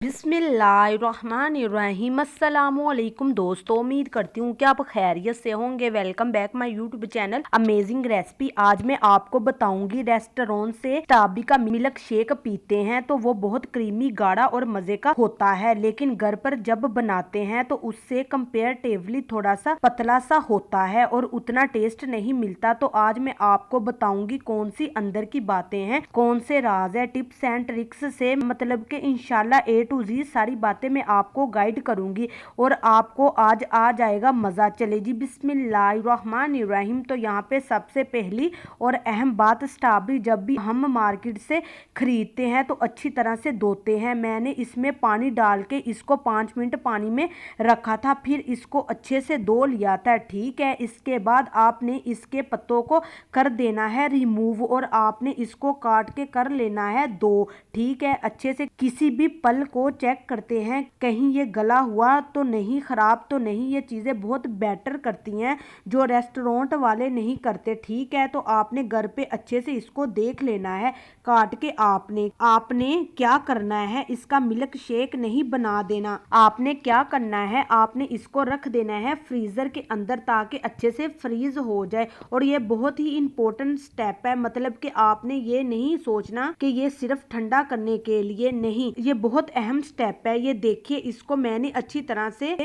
बिस्मिल्लाहिर्रहमानिर्रहीम। अस्सलामुअलैकुम दोस्तों, उम्मीद करती हूँ कि आप खैरियत से होंगे। Welcome back my YouTube channel amazing recipe. आज मैं आपको बताऊंगी रेस्टोरेंट से स्टाबी का मिल्क शेक पीते हैं तो वो बहुत क्रीमी गाढ़ा और मजे का होता है, लेकिन घर पर जब बनाते हैं तो उससे कंपेरेटिवली थोड़ा सा पतला सा होता है और उतना टेस्ट नहीं मिलता। तो आज मैं आपको बताऊंगी कौन सी अंदर की बातें हैं, कौन से राज है, टिप्स एंड ट्रिक्स से मतलब के इंशाल्लाह A to Z सारी बातें मैं आपको गाइड करूंगी और आपको आज आ जाएगा मजा। चले जी बिस्मिल्लाहिर्रहमानिर्रहीम। तो यहाँ पे सबसे पहली और अहम बात, स्ट्रॉबेरी जब भी हम मार्केट से खरीदते हैं तो अच्छी तरह से धोते हैं। मैंने इसमें पानी डाल के इसको 5 मिनट पानी में रखा था, फिर इसको अच्छे से धो लिया था। ठीक है, इसके बाद आपने इसके पत्तों को कर देना है रिमूव और आपने इसको काट के कर लेना है दो। ठीक है, अच्छे से किसी भी पल को चेक करते हैं कहीं ये गला हुआ तो नहीं, खराब तो नहीं। ये चीजें बहुत बेटर करती हैं जो रेस्टोरेंट वाले नहीं करते। ठीक है, तो आपने घर पे अच्छे से इसको देख लेना है काट के। आपने क्या करना है, इसका मिल्क शेक नहीं बना देना। आपने क्या करना है, आपने इसको रख देना है फ्रीजर के अंदर ताकि अच्छे से फ्रीज हो जाए। और ये बहुत ही इंपॉर्टेंट स्टेप है, मतलब कि आपने ये नहीं सोचना कि ये सिर्फ ठंडा करने के लिए, नहीं, ये बहुत अहम स्टेप है। ये देखिए, इसको मैंने अच्छी तरह से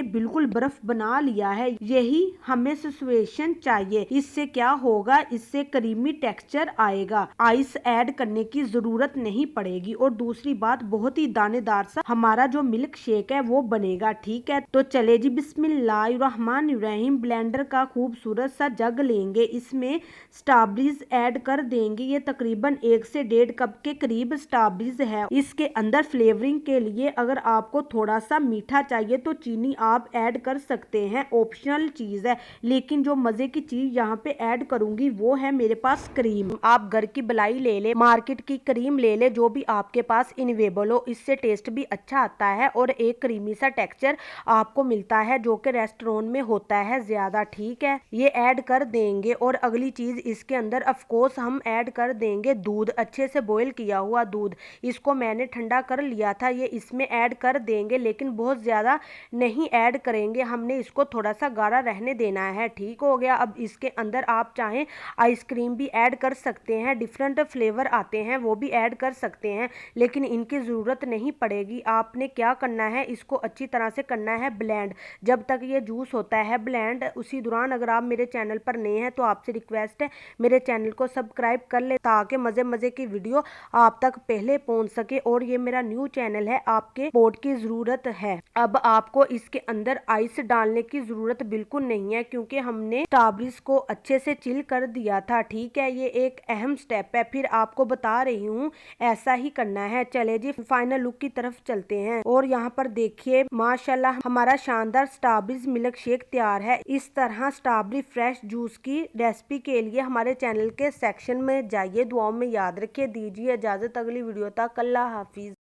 बिल्कुल बर्फ बना लिया है। यही हमें सिचुएशन चाहिए। इससे क्या होगा, इससे क्रीमी टेक्सचर आएगा, आइस ऐड करने की जरूरत नहीं पड़ेगी। और दूसरी बात, बहुत ही दानेदार सा हमारा जो मिल्क शेक है वो बनेगा। ठीक है, तो चले जी बिस्मिल्लाहिर्रहमानिर्रहीम। ब्लेंडर का खूबसूरत सा जग लेंगे, इसमें स्ट्रॉबेरीज ऐड कर देंगे। ये तकरीबन 1 से 1.5 कप के करीब स्ट्रॉबेरीज है। इसके अंदर फ्लेवरिंग के लिए अगर आपको थोड़ा सा मीठा चाहिए तो चीनी आप ऐड कर सकते हैं, ऑप्शनल चीज है। लेकिन जो मजे की चीज यहाँ पे ऐड करूंगी वो है मेरे पास क्रीम। आप घर की मलाई ले ले, मार्केट की क्रीम ले ले, जो भी आपके पास इनेबल हो। इससे टेस्ट भी अच्छा आता है और एक क्रीमी सा टेक्सचर आपको मिलता है जो कि रेस्टोरेंट में होता है ज्यादा। ठीक है, ये ऐड कर देंगे। और अगली चीज इसके अंदर ऑफ कोर्स हम ऐड कर देंगे दूध, अच्छे से बॉईल किया हुआ दूध। इसको मैंने ठंडा कर लिया था, ये इसमें ऐड कर देंगे, लेकिन बहुत ज्यादा नहीं ऐड करेंगे, हमने इसको थोड़ा सा गाढ़ा रहने देना है। ठीक हो गया। अब इसके अंदर आप चाहें आइसक्रीम भी ऐड कर सकते हैं, डिफरेंट फ्लेवर आते हैं वो भी ऐड कर सकते हैं, लेकिन इनकी जरूरत नहीं पड़ेगी। आपने क्या करना है, इसको अच्छी तरह से करना है ब्लेंड। जब तक ये जूस होता है ब्लेंड, उसी दौरान अगर आप मेरे चैनल पर नए हैं तो आपसे रिक्वेस्ट है मेरे चैनल को सब्सक्राइब कर ले ताकि मजे मजे की वीडियो आप तक पहले पहुंच सके। और ये मेरा न्यू चैनल है, आपके सपोर्ट की जरूरत है। अब आपको इसके अंदर आइस डालने की जरूरत बिल्कुल नहीं है क्योंकि हमने स्ट्रॉबेरीज को अच्छे से चिल कर दिया था। ठीक है, ये एक अहम स्टेप है, फिर आपको बता रही हूँ ऐसा ही करना है। चले जी फाइनल लुक की तरफ चलते हैं। और यहाँ पर देखिए माशाल्लाह हमारा शानदार स्ट्रॉबेरी मिल्क शेक तैयार है। इस तरह स्ट्रॉबेरी फ्रेश जूस की रेसिपी के लिए हमारे चैनल के सेक्शन में जाइए। दुआओं में याद रखिए। दीजिए इजाजत, अगली वीडियो तक। अल्लाह हाफिज।